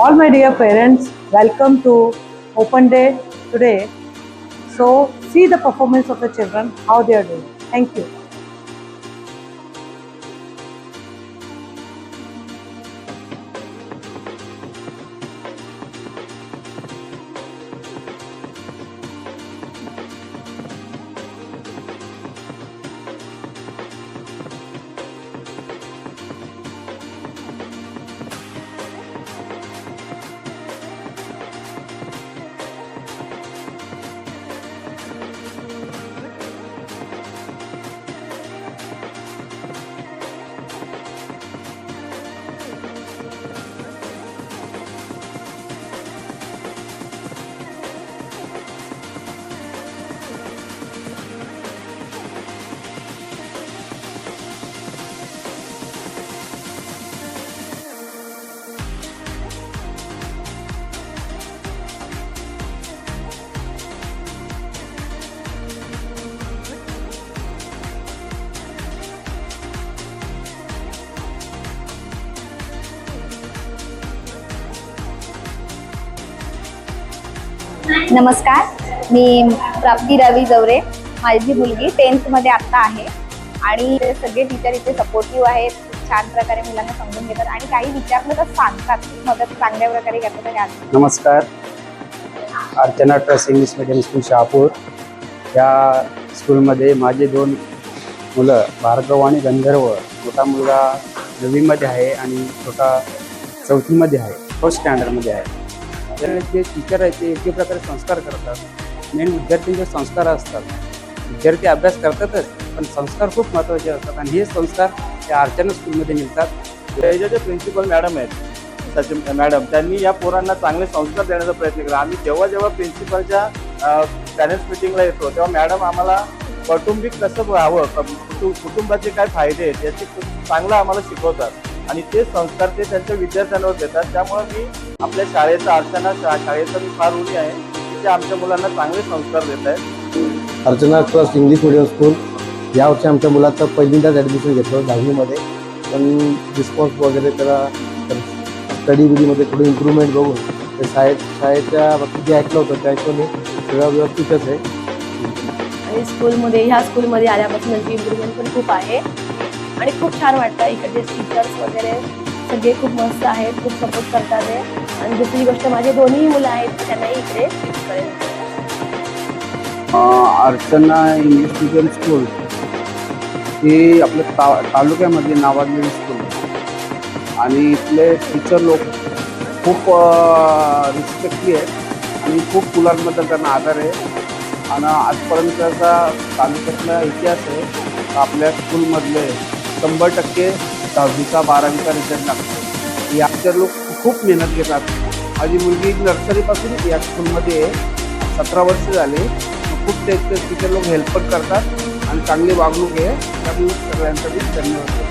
All my dear parents, welcome to Open Day today. So, see the performance of the children, how they are doing. Thank you. नमस्कार, मी प्राप्ती रवी जवरे. माझी मुलगी 10th मध्ये आता आहे आणि सगळे टीचर इथे सपोर्टिव्ह आहेत. छान प्रकारे मुलांना समजून घेतात आणि काही विचारलं तर सांगतात. मदत चांगल्या प्रकारे करतात. नमस्कार, Archana trust English medium school Shahapur या स्कूलमध्ये माझे दोन मुलं भार्गव आणि गंधर्व. मोठा मुलगा 9वीमध्ये आहे आणि छोटा 4थीमध्ये आहे, फर्स्ट स्टँडर्डमध्ये आहे. जे टीचर आहेत ते योग्य प्रकारे संस्कार करतात. मेन विद्यार्थ्यांचे संस्कार असतात. विद्यार्थी अभ्यास करतातच, पण संस्कार खूप महत्त्वाचे असतात आणि हे संस्कार त्या अर्चना स्कूलमध्ये मिळतात. याच्या जे प्रिन्सिपल मॅडम आहेत सचिन मॅडम, त्यांनी या पोरांना चांगले संस्कार देण्याचा प्रयत्न केला. आम्ही जेव्हा प्रिन्सिपलच्या पॅरेंट्स मिटिंगला येतो तेव्हा मॅडम आम्हाला कौटुंबिक कसं राहावं, कुटुंबाचे काय फायदे आहेत याचे चांगलं आम्हाला शिकवतात आणि ते संस्कार ते त्यांच्या विद्यार्थ्यांवर देतात. त्यामुळे मी आपल्या शाळेचा अर्चना शाळेचा मी फार ऋणी आहे की ते आमच्या मुलांना चांगले संस्कार देत आहेत. Archana trust English medium school यावर्षी आमच्या मुलाचं पहिल्यांदाच ॲडमिशन घेतलं 10वीमध्ये. पण रिस्पॉन्स वगैरे त्याला स्टडी बिडीमध्ये थोडी इम्प्रूव्हमेंट बघून ते शाळेच्या बाबतीत जे ऐकलं होतं त्या हिशोबाने सगळं व्यवस्थितच आहे. आणि ह्या स्कूलमध्ये आल्यापासून त्यांची इम्प्रूव्हमेंट पण खूप आहे आणि खूप छान वाटतं. इकडचे टीचर्स वगैरे सगळे खूप मस्त आहेत, खूप सपोर्ट करतात आहे. आणि दुसरी गोष्ट माझे दोन्ही मुलं आहेत त्यांनाही इकडे शिफ्ट करेल. अर्चना इंग्लिश मीडियम स्कूल ही आपल्या तालुक्यामध्ये नावाजलेली स्कूल आणि इथले टीचर लोक खूप रिस्पेक्टली आहेत आणि खूप मुलांबद्दल त्यांना आदर आहे. आणि आजपर्यंतचा तालुक्यातला इतिहास आहे. आपल्या स्कूलमधले 100% 10वीचा 12वीचा रिझल्ट लागतो. या टीचर लोक खूप मेहनत घेतात. माझी मुलगी नर्सरीपासून या स्कूलमध्ये आहे, 17 वर्ष झाले. खूप ते टीचर लोक हेल्प पण करतात आणि चांगली वागणूक आहे. त्यामुळे सगळ्यांसाठी धन्यवाद.